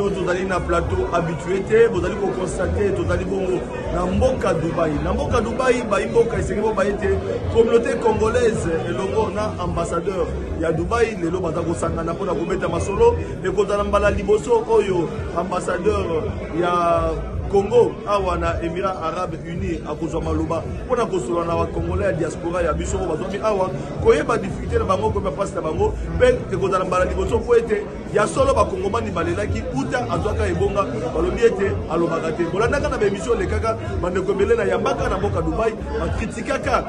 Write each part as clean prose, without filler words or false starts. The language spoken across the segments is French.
bino tozali na plateau habitué te bozali ko constater tozali bongo na mboka Dubaï. Na mboka Dubaï ba mboka esengi bo ba ete communauté congolaise elongo na ambassadeur ya Dubaï lelo baza ko sangana pona ko beta masolo e kozala mbala liboso oyo ambassadeur ya Congo awa na Émirats Arabes Unis akozwa maloba pona kosola na wa Congolais ya diaspora ya biso bazwami awa koyeba difficulté na bango ko ba passe na bango pe ekozala mbala liboso po ete ya solo ba kongomani balelaki uta azwaka ebonga balobi ete alobaka te bolandaka na émission le kaka bandeko ebele na yambaka na mboka Dubaï bakritikaka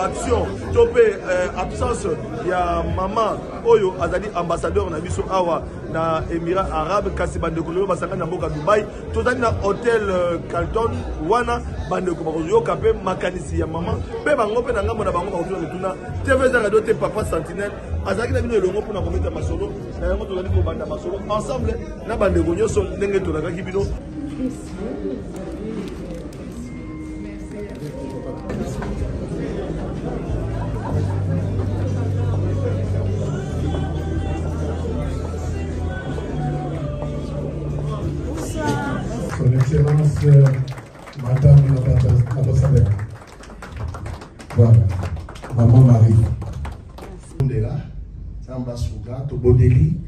action to pe absence ya mama oyo azali ambassadeur na biso awa na Émirats Arabes kasi bandeko lelo basanga na mboka Dubaï tozali na hôtel Carlton wana bandeko bakoyoka pe makanisi ya mama pe bango pe na ngambo na bango bakotuna tuna TV za radio te papa Sentinelle azaki na bino elongo mpona kometa masolo na yango tozali kobanda masolo ensemble na bandeko nyonso ndenge tolakaki bino. Son Excellence, Madame l'ambassadeur. Voilà, Maman Marie. Ndela, Samba Souga, to Bodeli,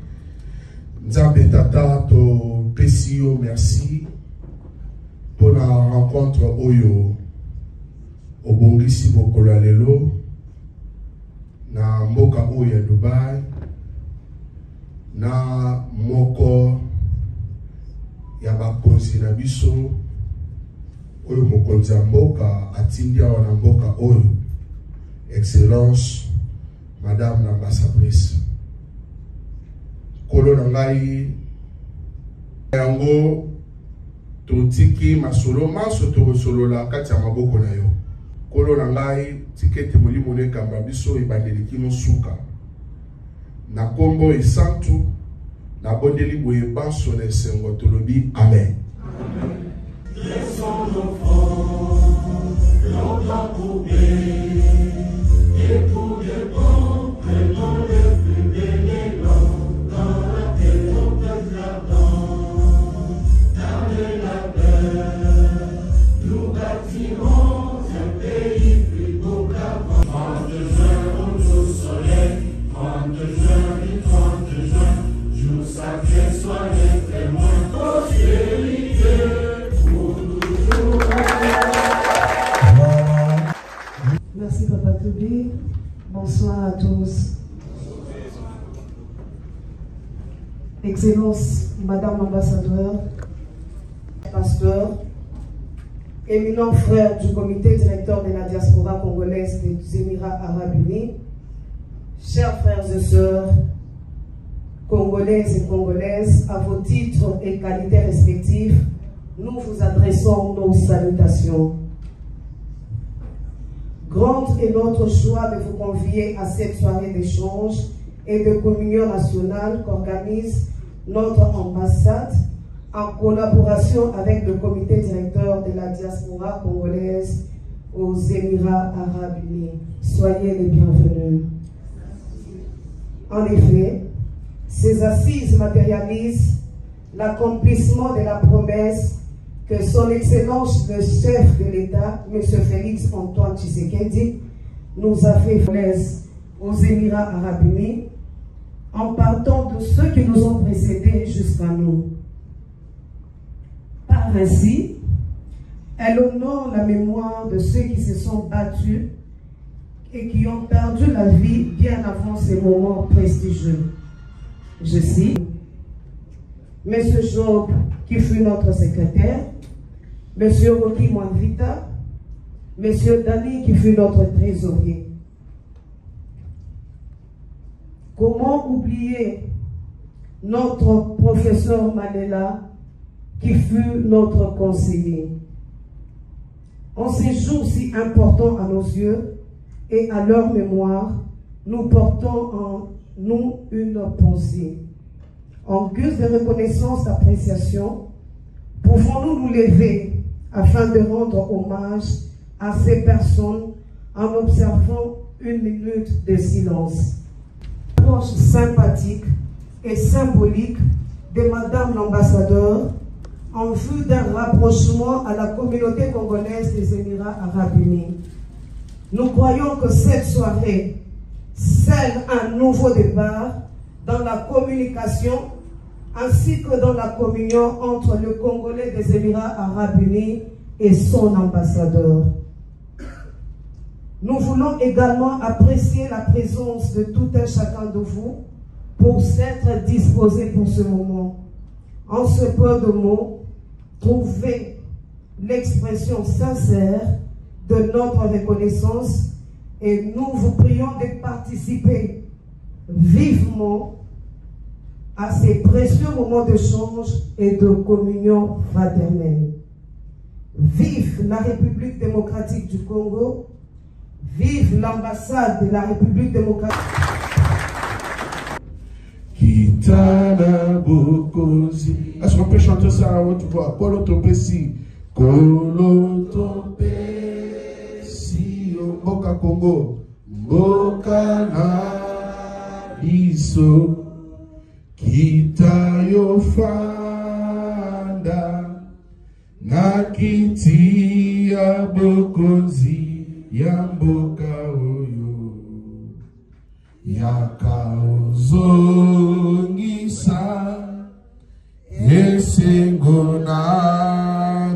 Nzambe Tata, to Pesio, merci pour la rencontre Oyo, au Bongisi Bokola Lelo, na Mboka Oyo Dubai, na Moko. Yabakonzi na biso oyo mokonzi ya mboka atindi awa na mboka oyo Excellence Madame l'ambassadrice kolo na ngai yango totiki masolo maso tokosolola kati ya maboko na yo kolo na ngai tikete molimo nekamba biso ebandeli kino suka na kombo esantu na bondeli boye banso na esengo tolobi amen. Laissons nos fonds longtemps courbés et pour de bon prenons le plus bel élan dans la déroute de la bande. Dans le labeur, nous bâtirons un pays plus beau qu'avant. 30 juin, on joue soleil, 30 juin, 30 juin. Sacré soit les témoins, prospérité pour toujours. Merci Papa Tobi. Bonsoir à tous. Excellence, Madame l'ambassadeur, pasteur, éminent frère du comité directeur de la diaspora congolaise des Émirats Arabes Unis, chers frères et sœurs, Congolaises et Congolaises, à vos titres et qualités respectifs, nous vous adressons nos salutations. Grande est notre joie de vous convier à cette soirée d'échange et de communion nationale qu'organise notre ambassade en collaboration avec le comité directeur de la diaspora congolaise aux Émirats Arabes Unis. Soyez les bienvenus. En effet, ces assises matérialisent l'accomplissement de la promesse que son Excellence le chef de l'État, M. Félix Antoine Tshisekedi, nous a fait aux Émirats Arabes Unis en partant de ceux qui nous ont précédés jusqu'à nous. Par ainsi, elle honore la mémoire de ceux qui se sont battus et qui ont perdu la vie bien avant ces moments prestigieux. Je cite, M. Job, qui fut notre secrétaire, M. Rocky Mwanvita, M. Dani, qui fut notre trésorier. Comment oublier notre professeur Mandela, qui fut notre conseiller? En ces jours si importants à nos yeux et à leur mémoire, nous portons en nous une pensée. En guise de reconnaissance, d'appréciation, pouvons-nous nous lever afin de rendre hommage à ces personnes en observant une minute de silence. Approche sympathique et symbolique de Madame l'ambassadeur en vue d'un rapprochement à la communauté congolaise des Émirats arabes unis. Nous croyons que cette soirée scelle un nouveau départ dans la communication ainsi que dans la communion entre le Congolais des Émirats arabes unis et son ambassadeur. Nous voulons également apprécier la présence de tout un chacun de vous pour s'être disposé pour ce moment. En ce peu de mots, trouvez l'expression sincère de notre reconnaissance et nous vous prions de participer vivement à ces précieux moments d'échange et de communion fraternelle. Vive la République démocratique du Congo, vive l'ambassade de la République démocratique. Kitana Bokozi. Est-ce qu'on peut chanter ça à haute voix? Kolotopesi. Kolotopesi. Mboka Congo. Mboka na biso. Kitayo fanda. Nakiti ya Bokozi. Ya mboka oyo. Yakaozongisa esengona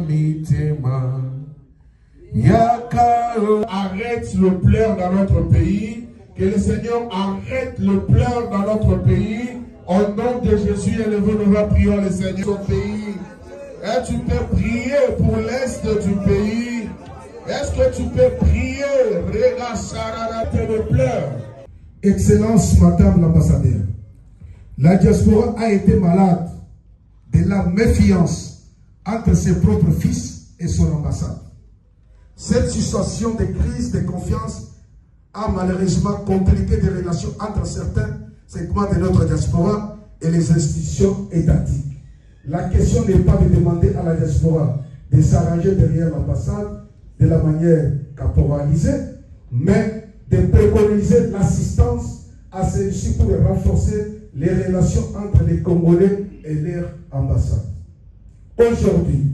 mitema. Arrête le pleur dans notre pays. Que le Seigneur arrête le pleur dans notre pays. Au nom de Jésus, élevons-nous, prions le Seigneur son pays. Et tu peux prier pour l'est du pays. Est-ce que tu peux prier? Regarde le pleur. Excellence, Madame l'ambassadeur, la diaspora a été malade de la méfiance entre ses propres fils et son ambassade. Cette situation de crise de confiance a malheureusement compliqué des relations entre certains segments de notre diaspora et les institutions étatiques. La question n'est pas de demander à la diaspora de s'arranger derrière l'ambassade de la manière caporalisée, mais de préconiser l'assistance à celle-ci pour renforcer les relations entre les Congolais et leur ambassade. Aujourd'hui,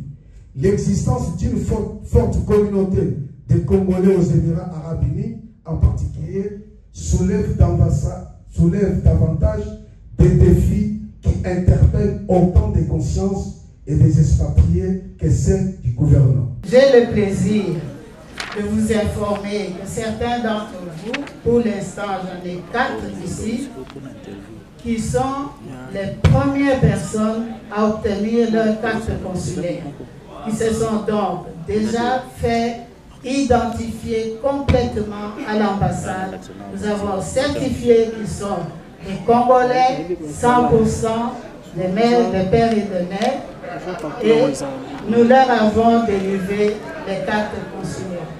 l'existence d'une forte communauté de Congolais aux Émirats arabes unis, en particulier, soulève davantage des défis qui interpellent autant des consciences et des expatriés que celles du gouvernement. J'ai le plaisir de vous informer que certains d'entre vous, pour l'instant j'en ai 4 ici, qui sont les premières personnes à obtenir leur carte consulaire, qui se sont donc déjà fait identifier complètement à l'ambassade. Nous avons certifié qu'ils sont des Congolais, 100%, des mères, des pères et des mères, et nous leur avons délivré les cartes consulaires.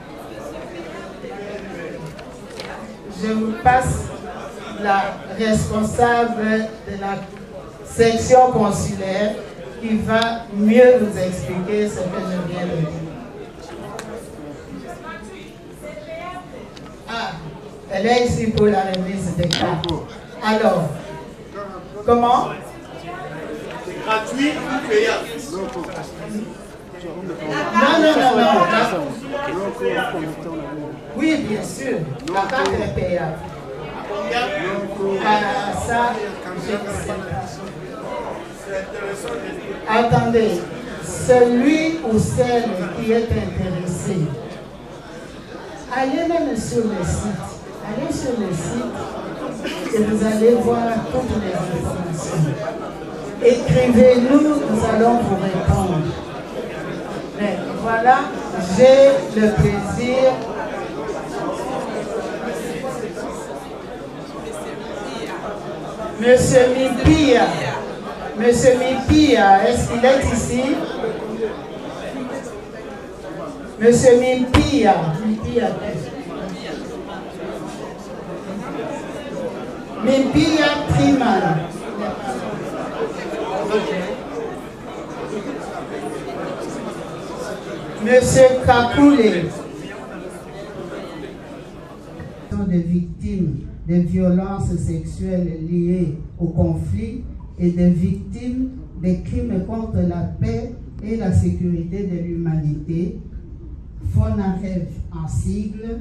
Je vous passe la responsable de la section consulaire qui va mieux vous expliquer ce que je viens de dire. Ah, elle est ici pour la remise des cartes. Alors, comment? Gratuit ou payant? Non. Oui, bien sûr. La carte est payable. Ça, je ne sais pas. Attendez, celui ou celle qui est intéressé, allez même sur le site. Allez sur le site et vous allez voir toutes les informations. Écrivez-nous, nous allons vous répondre. Mais voilà, j'ai le plaisir Monsieur Mipia, est-ce qu'il est ici? Monsieur Mipia Triman. Monsieur Kakoulé. Des victimes de violences sexuelles liées au conflit et des victimes des crimes contre la paix et la sécurité de l'humanité, FONAREV en sigle,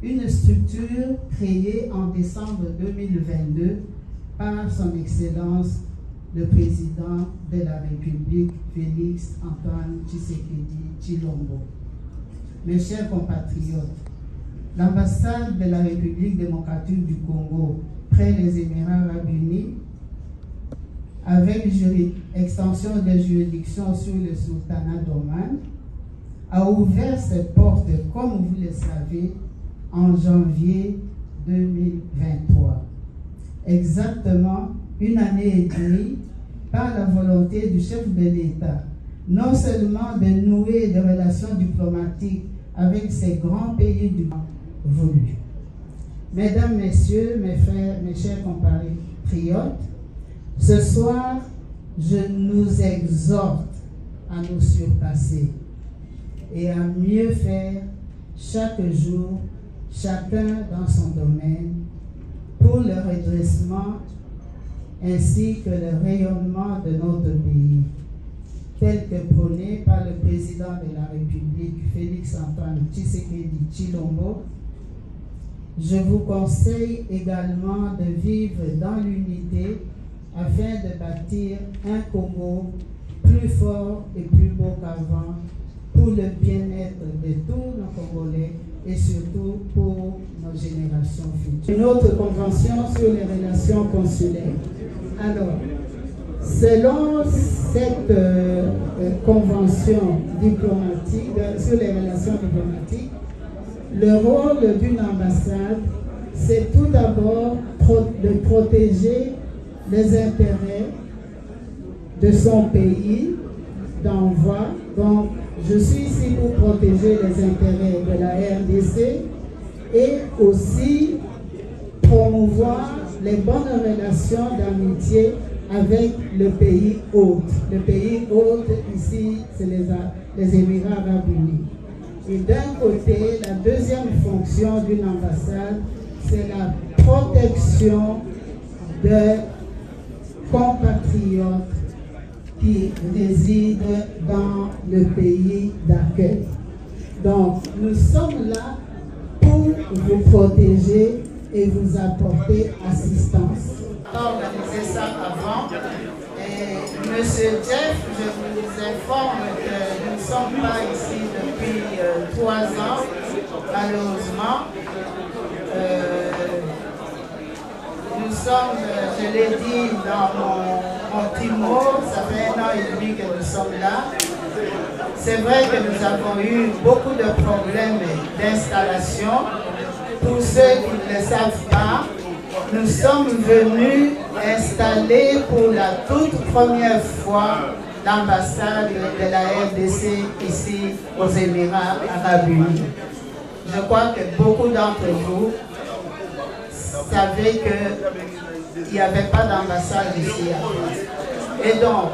une structure créée en décembre 2022 par son Excellence le Président de la République, Félix Antoine Tshisekedi Tshilombo. Mes chers compatriotes, l'ambassade de la République démocratique du Congo près des Émirats arabes unis, avec extension de juridiction sur le sultanat d'Oman, a ouvert ses portes, comme vous le savez, en janvier 2023. Exactement une année et demie, par la volonté du chef de l'État, non seulement de nouer des relations diplomatiques avec ces grands pays du monde voulu. Mesdames, Messieurs, mes frères, mes chers compatriotes, ce soir, je nous exhorte à nous surpasser et à mieux faire chaque jour, chacun dans son domaine, pour le redressement ainsi que le rayonnement de notre pays, tel que prôné par le président de la République, Félix Antoine Tshisekedi Tshilombo. Je vous conseille également de vivre dans l'unité afin de bâtir un Congo plus fort et plus beau qu'avant pour le bien-être de tous nos Congolais et surtout pour nos générations futures. Une autre convention sur les relations consulaires. Alors, selon cette convention diplomatique sur les relations diplomatiques, le rôle d'une ambassade, c'est tout d'abord de protéger les intérêts de son pays d'envoi. Donc, je suis ici pour protéger les intérêts de la RDC et aussi promouvoir les bonnes relations d'amitié avec le pays hôte. Le pays hôte, ici, c'est les Émirats arabes unis. Et d'un côté, la deuxième fonction d'une ambassade, c'est la protection de compatriotes qui résident dans le pays d'accueil. Donc, nous sommes là pour vous protéger et vous apporter assistance. On a organisé ça avant. Et Monsieur Jeff, je vous informe que nous ne sommes pas ici depuis 3 ans, malheureusement. Nous sommes, je l'ai dit dans mon petit mot, ça fait 1 an et demi que nous sommes là. C'est vrai que nous avons eu beaucoup de problèmes d'installation. Pour ceux qui ne le savent pas, nous sommes venus installer pour la toute première fois l'ambassade de la RDC ici aux Émirats arabes unis. Je crois que beaucoup d'entre vous savaient qu'il n'y avait pas d'ambassade ici. Et donc,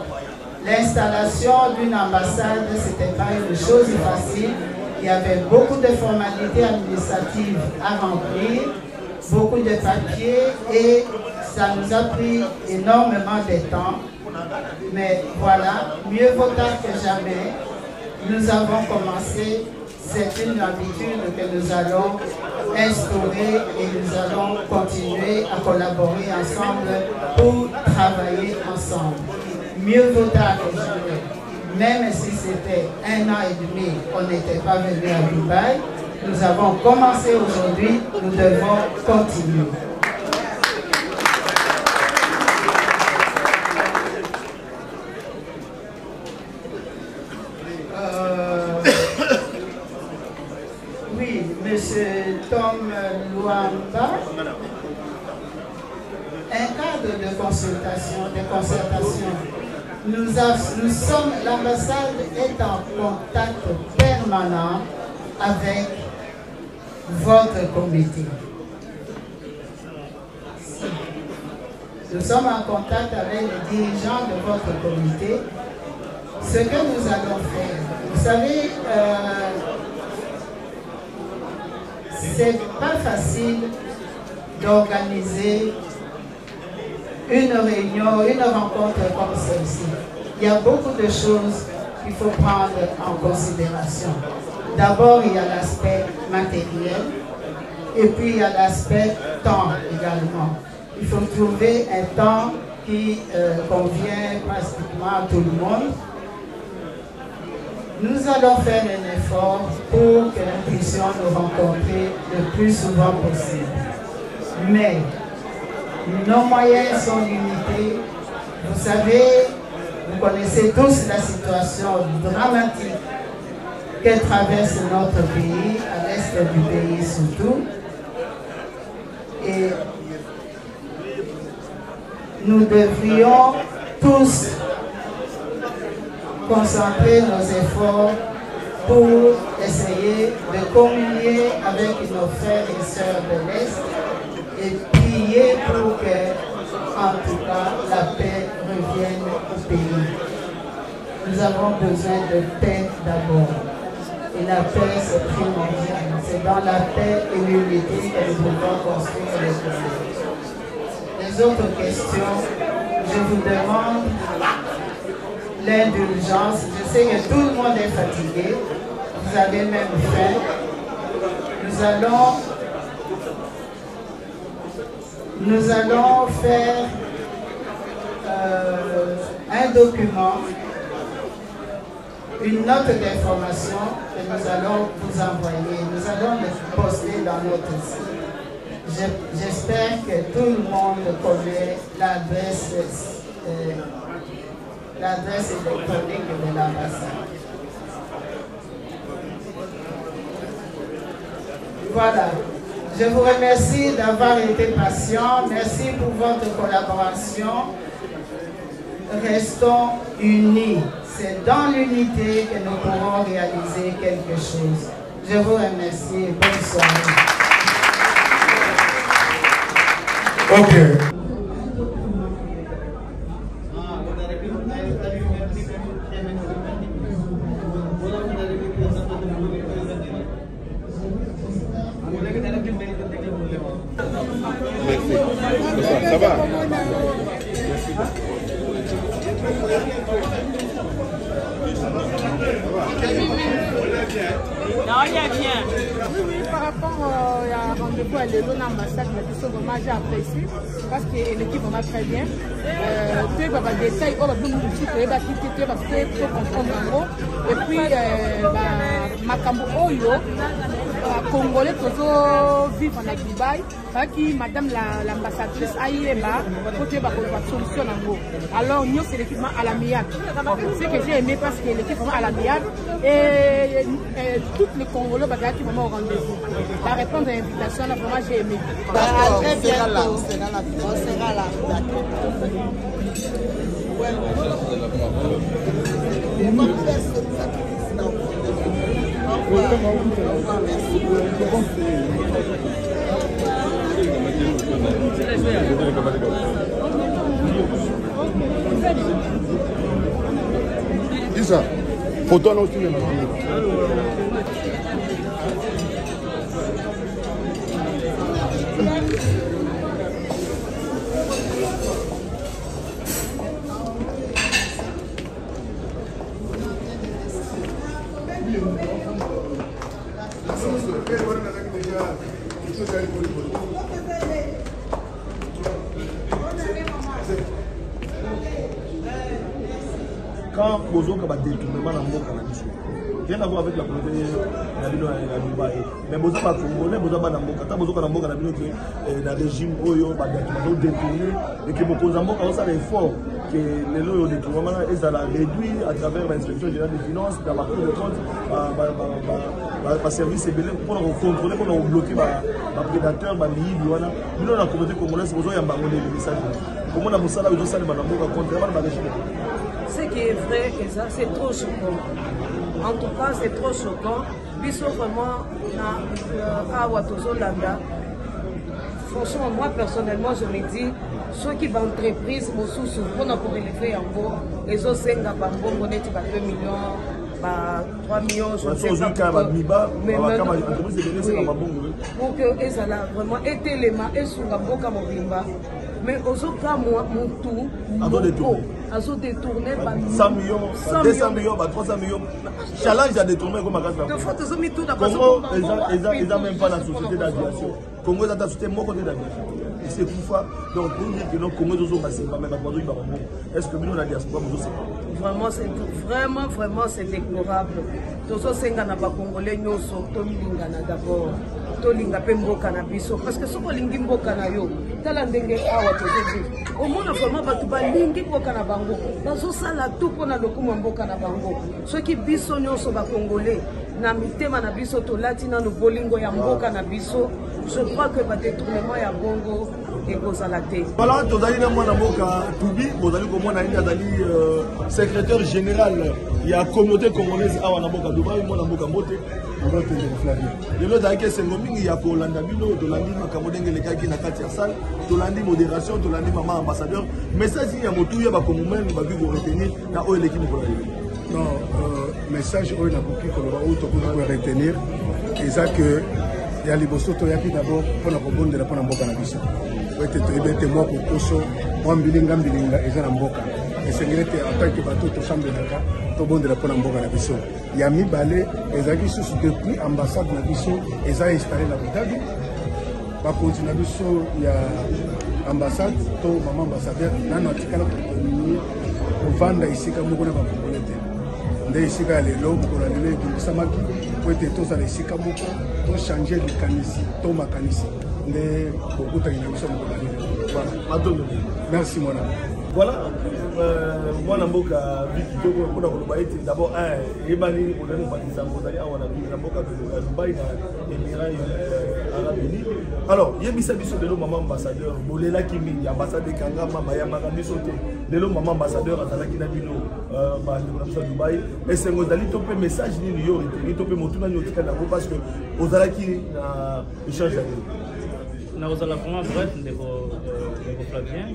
l'installation d'une ambassade, ce n'était pas une chose facile. Il y avait beaucoup de formalités administratives à remplir, beaucoup de papiers et ça nous a pris énormément de temps. Mais voilà, mieux vaut tard que jamais. Nous avons commencé, c'est une habitude que nous allons instaurer et nous allons continuer à collaborer ensemble pour travailler ensemble. Mieux vaut tard que jamais. Même si c'était 1 an et demi, on n'était pas venu à Dubaï, nous avons commencé aujourd'hui, nous devons continuer. Oui, Monsieur Tom Luamba, un cadre de concertation. Nous sommes, l'ambassade est en contact permanent avec votre comité. Nous sommes en contact avec les dirigeants de votre comité. Ce que nous allons faire, vous savez, c'est pas facile d'organiser une réunion, une rencontre comme celle-ci. Il y a beaucoup de choses qu'il faut prendre en considération. D'abord, il y a l'aspect matériel et puis il y a l'aspect temps également. Il faut trouver un temps qui convient pratiquement à tout le monde. Nous allons faire un effort pour que nous puissions nous rencontrer le plus souvent possible. Mais nos moyens sont limités. Vous savez, vous connaissez tous la situation dramatique qu'elle traverse notre pays, à l'est du pays surtout. Et nous devrions tous concentrer nos efforts pour essayer de communier avec nos frères et sœurs de l'Est et prier pour que, en tout cas, la paix revienne au pays. Nous avons besoin de paix d'abord. Et la paix, c'est primordial. C'est dans la paix et l'unité que nous pouvons construire le pays. Les autres questions, je vous demande l'indulgence. Je sais que tout le monde est fatigué. Vous avez même faim. Nous allons faire un document, une note d'information que nous allons vous envoyer. Nous allons le poster dans notre site. J'espère que tout le monde connaît l'adresse électronique de l'ambassade. Voilà. Je vous remercie d'avoir été patient. Merci pour votre collaboration. Restons unis. C'est dans l'unité que nous pourrons réaliser quelque chose. Je vous remercie et bonne soirée. Ok. Ça va? Non, il est bien. Oui, par rapport à rendez-vous à l'ambassade, vraiment j'ai apprécié parce que l'équipe va très bien. Tu as des détails, et puis, Makambo Oyo, Congolais, vivre en Dubaï, qui madame l'ambassadrice Aïeba, côté de la solution. Alors, nous, c'est l'équipement à l'amiable. Ce que j'ai aimé parce que l'équipement à l'amiable et tous les Congolais qui vont au rendez-vous. La réponse à l'invitation, vraiment, j'ai aimé. Très bientôt, on sera là. Isa, photo là aussi. Quand Bozoka va détournement dans mon canal, rien à voir avec la communauté de Dubaï. Mais Bozoka Congolais, Bozoka Namboka, tant Bozoka Namboka n'a le régime Oyo, détourné, et que Bokozamboka a aussi l'effort que les lois de détournement ils ont réduit à travers l'inspection générale des finances, dans la Cour de compte, par service ébélé pour contrôler, pour bloquer les prédateurs, les militaires. Nous, dans la communauté congolaise, nous avons un message. Comment on a ça là, nous avons contrairement à la régime. Ce qui est vrai, c'est trop choquant. En tout cas, c'est trop choquant. Bisous vraiment à Ouattozolanda. Franchement, moi personnellement, je me dis, ceux qui vont entreprise, pour nous relever en gros, les autres 5 on est 2 millions, 3 millions, je ne sais pas. Pour que ça vraiment été les mains et sur la boca mobimba. mais ozoka mutu azo détourné 100 millions, 200 millions, 300 millions. Challenge à détourner comme de fois ils ont mis tout d'accord. Congo, ils n'ont même pas la société d'aviation. Congo, ils ont la société mon côté d'aviation. Et c'est Koufa. Donc, pour dire que non, Congo, ils ont passé pas même à Guadeloupe, est-ce que nous, on a diaspora, nous aussi Vraiment, c'est déplorable. Tozo sengana ba Congolais nyoso tolingana d'abord. Tolinga pe mboka na biso parce que soko lingi mboka na yo tala ndenge awa tozo. Au moins vraiment batu ba lingi mboka na bango. Bazo sala tout pona lokumu mboka na bango. Soki biso nyoso ba Congolais na mitema na biso to latina no bolingo ya mboka na biso. Je crois que le détournement ya bongo et kozala te. Voilà, tozali na mwana mboka Toubi, bozali komona indi azali secrétaire général ya communauté congolaise awa na mboka Dubaï, mwana mboka Mbote. Lelo ezalaki esengo mingi ya kolanda bino, tolandi makambo ndenge elekaki na kati ya salle, tolandi modération, tolandi mama ambassadeur. Message ya motuya bakongomani baki koretenir na oyo eleki mokolo lelo. Non, message oyo nakoki koloba oyo tokoki koretenir eza que ya liboso toyaki d'abord mpona kobondela mpona mboka na biso ete toyebi ete mwa kokoso mwa mbilinga eza na mboka esengeli ete en tant que bato tosambelaka tobondela mpona mboka na biso ya mibale ezalaki susu depuis ambassade na biso eza installé na Abu-Dhabi bakonzi na biso ya ambassade to mama ambassadeur nano atikala kovanda esika moko na bakongole te nde esika ya lelo mokolo ya lelo ebongisamaki po ete tozala esika moko tochange likanisi to makanisi nde bokutaki na biso mokolo ya lelo. Merci mwana. Voilà, mwana mboka Kitoko mpona koloba ete d'abord ebani ozali kobatisa ozali awa na mboka ya Dubaï na Émirats Arabes Unis. Alors yebisa biso lelo mama ambassadeur bolelaki mingi ambassade ekangama mayamaka biso te lelo mama ambassadeur azalaki na bino bandeko na biso ya Dubaï esengo ezali to mpe message nini yo reteni to mpe motuna nini otikali yango parce que ozalaki na échange ya lelo. Nakozala vraiment bref ndeko Flavien.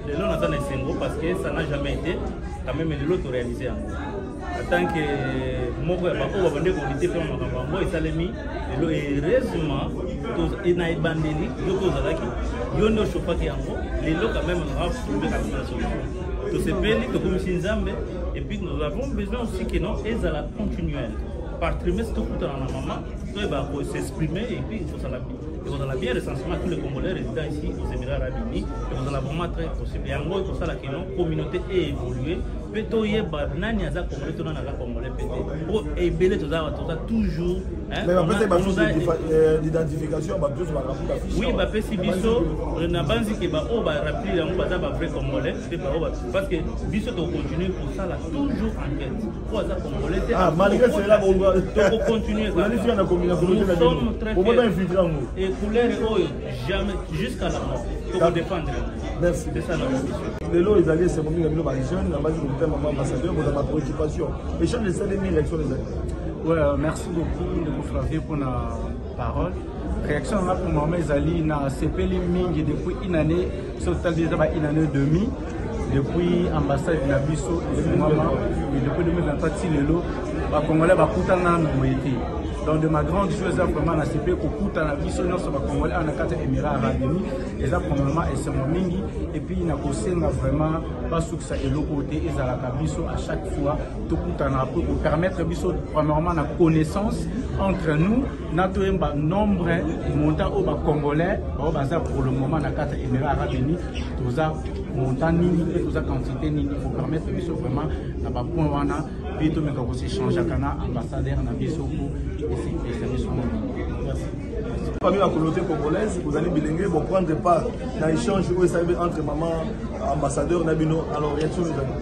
Lelo naza na esengo parce que ça n'a jamais été quand même lelo to réaliser yango. En tant que moko ya bako babande komite pe makambo yango esalemi lelo heureusement to na ebandeli yo kozalaki yo ndo chopaki yango lelo quand même on va trouver quand même la solution. To sepeli to komisi nzambe et puis nous avons besoin aussi que non ezala continuelle. Par trimestre tout le temps na maman to eba ko s'exprimer et puis il faut ça la vie. Et on a bien recensement tous les Congolais résidents ici aux Émirats Arabes Unis. Et on a vraiment très possible. Et en gros, pour ça, la communauté est évoluée. Peut-être que nani aza Congolais, tout le monde a Congolais peut-être. Pour ébeler tout ça toujours. Mais peut-être l'identification, oui, bah si biso, on a pensé que bah on va rappeler on va vrai Congolais, parce que biso doit continuer pour ça là toujours enquête. Pour ça Congolais. Ah malgré cela, on va continuer. On a dit la communauté. Nous sommes très fiers. Et couleur jamais jusqu'à la mort. Pour défendre. Merci. C'est ça notre mission. Les lots, ils allaient se mobiliser avec nos jeunes, la base de maman ambassadeur, pour ma préoccupation. Et change de ça, les réactions des amis. Ouais, merci beaucoup de vous Flavie pour la parole. Réaction là pour maman Zali na CPL Mingi depuis une année, total déjà une année et demie. Depuis ambassade de Nabiso et maman, et depuis 2023 les lots, les Congolais va coûter un moitié. Donc de ma grande chose vraiment na CP ko kuta na biso nyonso ba Congolais en kati Émirats Arabes Unis eza probablement esengo mingi et puis na kosenga vraiment ba suksa eloko te ezala ka biso à chaque fois to kuta na pour permettre biso premièrement na connaissance entre nous na to emba nombre montant au ba Congolais ba baza pour le moment na kati Émirats Arabes Unis toza montant nini et toza quantité nini pour permettre biso vraiment na ba point wana bito meka ko s'échanger kana ambassadeur na biso pour Parmi la communauté congolaise, vous allez bilinguer, vous prendre part dans l'échange entre maman ambassadeur Nabino. Alors, réaction les amis.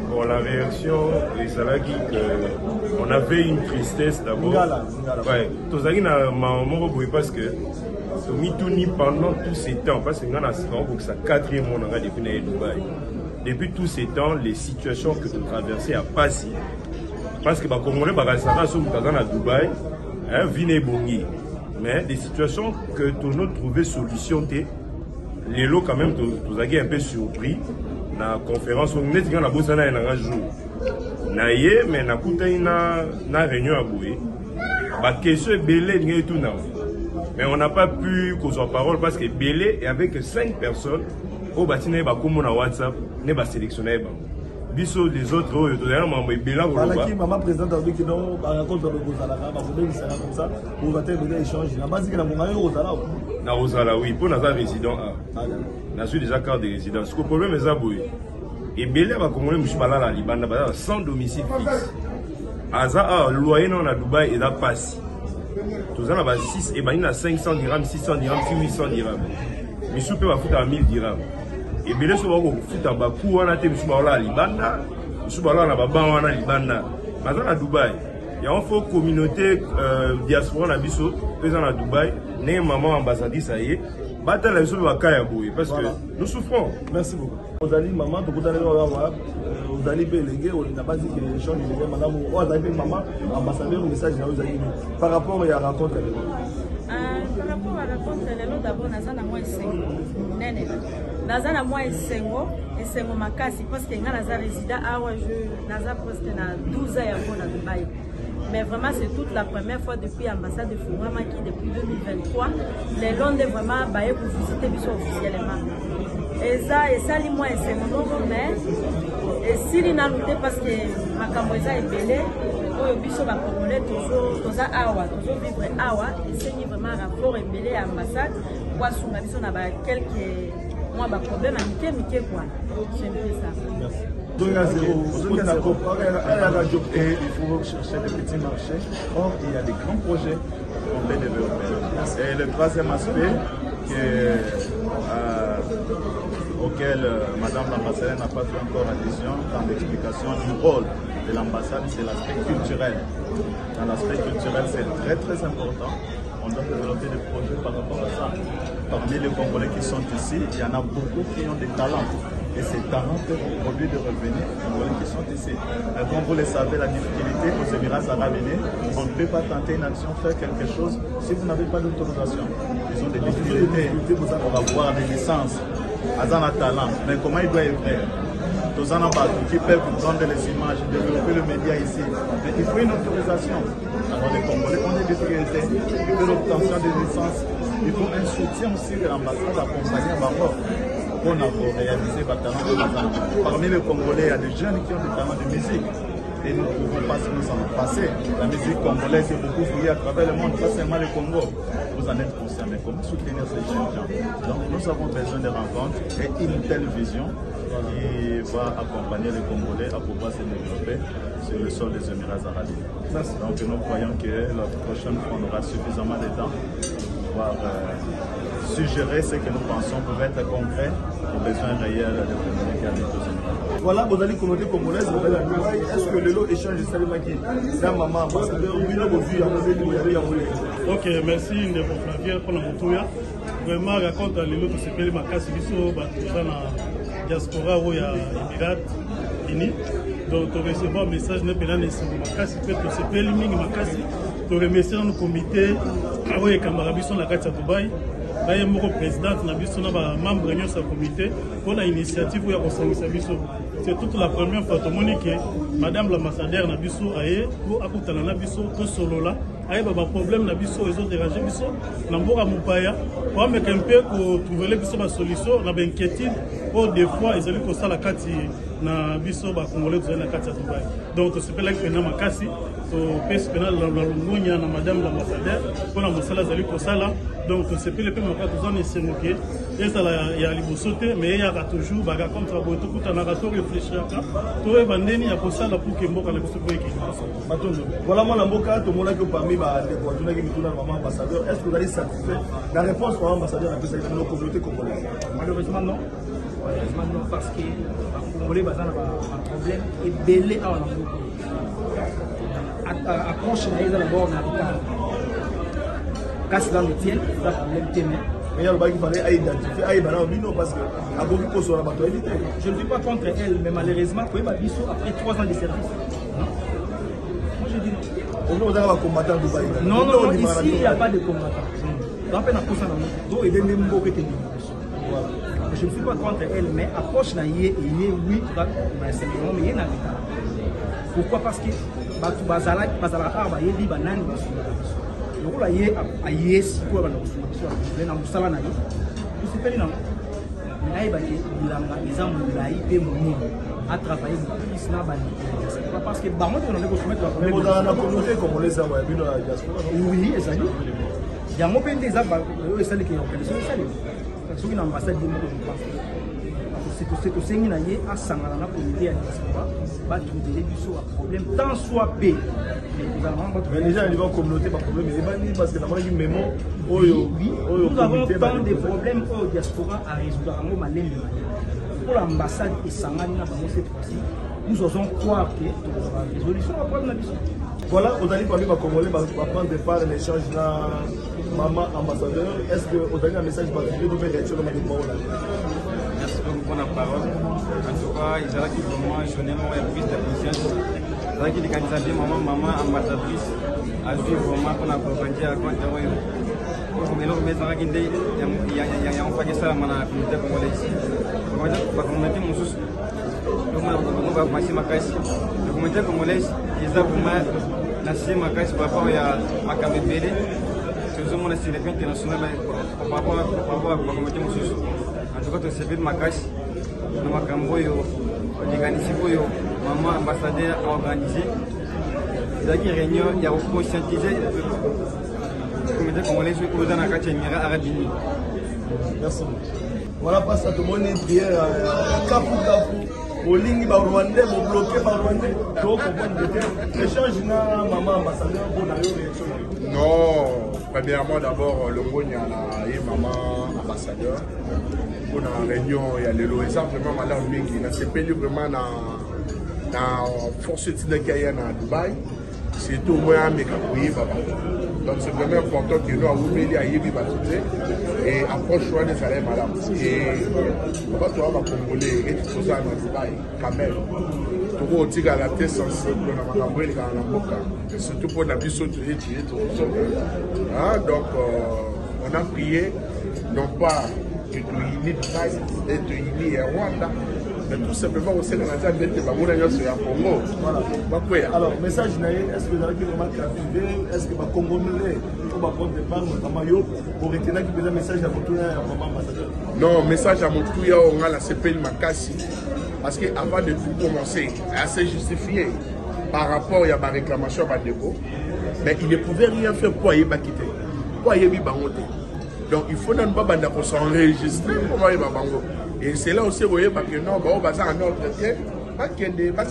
Bon, la réaction, c'est là qu'on avait une tristesse d'abord. Ouais, Tozaki na maman parce que ni pendant tous ces temps, parce que nous avons sa 4e mois depuis Dubaï. Depuis tous ces temps, les situations que nous traversons à Passy, parce que les Congolais sont à Dubaï, vine bongi. Mais des situations que nous avons trouvé solution, les lots quand même, nous avons un peu surpris. Dans la conférence, on est dans la bourse un jour. Mais na réunion à Boué. La question est belée, mais on n'a pas pu qu'on soit parole parce que belé et avec 5 personnes, au bâtiment ba comme na WhatsApp ne ba sélectionner ba biso les autres oh to d'ailleurs maman bela ko voilà qui maman présidente avec qui non ba rencontre de Gozala ba ko ça comme ça pour va faire des échanges na base que na monga Gozala na Gozala oui pour na résident na suis déjà carte de résidence le problème est ça boy et belé ba congolais musu balala libanda ba sans domicile fixe aza loyer non na Dubaï et là passe tous en a 6 et ben 500 dirhams 600 dirhams 800 dirhams musu peut va foutre à 1000 dirhams et belé so ba ko foutre ba ku wana te musu balala libanda musu balala na ba wana libanda baza na Dubaï il y a une forte communauté diaspora na biso présent à Dubaï né maman ambassadrice ça y est bataille la biso ba kaya boy parce que nous souffrons. Merci beaucoup. Vous allez maman to kutana vous allez béléguer on n'a pas dit que les gens les madame vous allez maman ambassadeur message na vous allez par rapport à la rencontre par rapport à la rencontre d'abord nazana moi nene nazana moi esengo makasi parce que nga naza résident awa je naza presque na 12 ans à Dubaï. Mais vraiment, c'est toute la première fois depuis l'ambassade de Fungama qui, depuis 2023, les Londres vraiment baillé pour visiter Bissau officiellement. Et ça, moi, c'est mon nom, mais si il n'a lutté parce que ma camoisa est belle, Bissau va congolais toujours awa, toujours vivre awa, et c'est vraiment rapport et belé à l'ambassade. Quoi, sur ma Bissau, on a quelques mois de problème à Miké, quoi. J'aime ça. Merci. Et il faut chercher des petits marchés. Or, il y a des grands projets qu'on peut développer. Et le troisième aspect auquel Madame l'ambassadeur n'a pas fait encore adhésion dans l'explication du rôle de l'ambassade, c'est l'aspect culturel. Dans l'aspect culturel, c'est très très important. On doit développer des projets par rapport à ça. Parmi les Congolais qui sont ici, il y en a beaucoup qui ont des talents. Et ces talents peuvent produire des revenus congolais qui sont ici. Mais comme vous le savez, la difficulté aux Émirats Arabes Unis, on ne peut pas tenter une action, faire quelque chose si vous n'avez pas d'autorisation. Ils ont des difficultés pour avoir des licences, un talent. Mais comment ils doivent faire? Tous en qui peuvent prendre les images, développer le média ici. Mais il faut une autorisation. Alors les Congolais ont des difficultés de l'obtention des licences. Il faut un soutien aussi de l'ambassade accompagné à Maroc. Pour réaliser des talents de musique. Parmi les Congolais, il y a des jeunes qui ont des talents de musique. Et nous ne pouvons pas nous en passer. La musique congolaise est beaucoup fouillée à travers le monde, pas seulement le Congo. Vous en êtes conscients, mais comment soutenir ces jeunes gens? Donc nous avons besoin de rencontres et une telle vision qui va accompagner les Congolais à pouvoir se développer sur le sol des Émirats Arabes Unis. Donc nous croyons que la prochaine fois, on aura suffisamment de temps pour pouvoir suggérer ce que nous pensons peut être concret aux besoins réels de communiquer avec tous les Émirats. Voilà, vous allez communauté congolaise, vous allez à Dubaï. Est-ce que le lot échange de Salimaki, c'est maman ambassadeur, oui, là, vous avez Ok, merci de vous Flavien pour la montouya. Vraiment, raconte le lot qui s'appelle Makasi Biso, dans la diaspora où il y a Émirats Unis. Donc, tu recevras un message de Makasi, peut-être s'appelle Ming Makasi. Tu remercies dans le comité, où il y a Kamarabiso, la carte à Dubaï. Il y a un président qui membre de ce comité pour l'initiative où il y a c'est toute la première fois que Madame l'ambassadeur Nabiso aye pour akutana Nabiso to solo là aye ba problème Nabiso ils ont dérangé Biso Namboka Mupaya pour mettre un peu pour trouver les Biso ba solution na ba inquiétude ou des fois ils allaient ko sala kati na Biso ba congolais na kati ya Dubaï donc to s'appelle avec Pena Makasi to pèse Pena la longonya na Madame l'ambassadeur pour la mosala zali ko sala donc c'est plus le peu makati tous en semoké et ça il y a libosoté mais il y a toujours baga contre boto kutana to réfléchir to bandeni ya ko sala pour que mboka na biso boyeki Matonzo voilà moi mboka to mona que parmi ba décoration qui mituna maman ambassadeur est-ce que vous allez satisfait la réponse pour ambassadeur après ça dans nos communautés congolaises malheureusement non parce que les Congolais ont un problème et belé à la approche d'abord casse dans le ciel, c'est un problème témoin. Mais il fallait identifier parce que je ne suis pas contre elle, mais malheureusement, après 3 ans de service. Moi je dis non. Non, ici il n'y a pas de combattants. Je ne suis pas contre elle, mais approche na oui, pourquoi? Parce que mais là il y a des à travailler plus na bani parce que bango on a soumettre la mais on a la communauté comme les avoir bino la diaspora oui et ça dit il y a mon pays des aba eux ça les qui organisent ça les ceux qui na ambassade de monde c'est que c'est une année à sangana na communauté ya diaspora ba trouver biso un problème tant soit p mais déjà il va communauté pas problème mais bani parce que na moni mémo oyo nous avons tant de problèmes au diaspora à résoudre en malin pour l'ambassade et Sangani cette fois-ci, nous osons croire que la résolution va prendre la mission. Voilà, vous allez parler de Congolais, va prendre part l'échange là, maman ambassadeur. Est-ce que vous avez un message particulier de faire réaction dans ma demande? Merci beaucoup pour la parole. En tout cas, il y qui vraiment journellement une prise de conscience. Il y a qui les candidats maman ambassadrice à vivre vraiment pour la propagande à contre eux. Mais là, mais ça il y a un paquet ça dans la communauté congolaise. La communauté mususu donc masi makasi la communauté congolaise eza vraiment na sie makasi par rapport ya makambo ebele tozomona sur le plan international par rapport à la communauté mususu en tout cas tosepeli makasi na makambo oyo likanisi oyo mama ambassadeur a organisé ezalaki réunion ya koconscientiser communauté congolaise oyo eza na kati ya émirat arabe unis. Merci. Voilà, passe à tout le monde une prière. Kapou. Au ligne, au Rwandais, au bloqué par Rwandais. Donc, on peut échange na maman ambassadeur pour la réaction. Non, premièrement, d'abord, le mot, il y a maman ambassadeur. Pour la réunion, il y a le simplement madame Mingi. C'est payé vraiment dans force de Kaya à Dubaï. C'est tout moi, mais donc c'est vraiment important que nous avons mis à Yébi Batouté et approche des salaires madame. Et on va trouver un Congolais et tout ça dans Dubaï, quand même. Tout le monde a la tête sensible dans la Cambouille, dans la Moka. Surtout pour la vie sauter et tuer tout ça. Donc on a prié, non pas que tu unis Dubaï et tu unis Rwanda. Mais tout simplement aussi dans la tête de la Congo. Voilà. Alors, message, est-ce que vous avez vraiment captivé? Est-ce que les Congolais vont prendre des parts, notamment pour retenir qu'il y a un message à mon ambassadeur? Non, message à mon touya, on a la CPL Makassi. Parce qu'avant de tout commencer, à se justifier par rapport à la réclamation à Bandeko, mais il ne pouvait rien faire pour y quitter. Pour y bangoter. Donc il faut non pas s'enregistrer pour y bango. Et c'est là aussi, vous voyez, que non, on va en ordre, pas se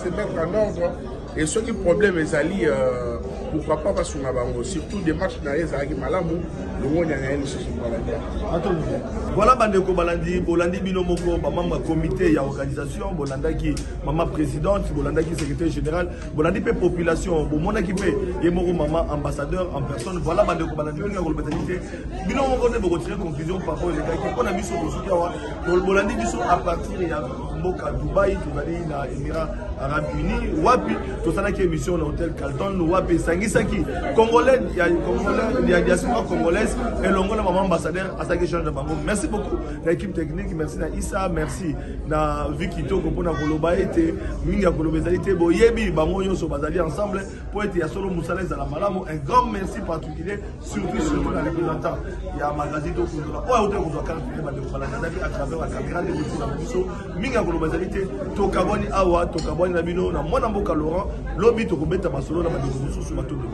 mettre en ordre. Et ce qui est problème, les alliés, pourquoi pas parce qu'on a surtout des matchs dans les alliés malamou, le monde y a rien sur ce voilà, Bandeko Balandi, Bolandi Binomoko, maman comité, il y a organisation, Bolanda qui maman présidente, Bolanda qui secrétaire général, Bolandi pe population, Bomona qui fait, Yemoro maman ambassadeur en personne. Voilà, Bandeko Balandi, on a organisé. Binomoko ne peut retirer conclusion par rapport aux gars qui ont mis sur le soutien. Bolandi Bisso à partir de Moka Dubaï, tout allé dans les Émirats Arabes Unis, Wapi, tout ça qui est émission dans l'hôtel Carlton, Wapi, Sangisaki, Congolais, il y a diaspora congolaise et l'ongola maman ambassadeur à sa question de Bango. Merci beaucoup l'équipe technique, merci à Issa, merci à Vikito pour na Koloba été, Minga Koloba été, Boyebi, Bango Yoso Bazali ensemble pour être Yasolo Moussalès à la Malamo. Un grand merci particulier, surtout dans les représentants. Il y a Magazine de Kouzola. Oh, hôtel Kouzola, à travers la caméra de Moussalès. Minga Koloba été, Tokaboni Awa, Tokaboni Nabino, na Mwanamboka Laurent, Lobby Tokobeta Masolo, na Madikousou, Matoudo.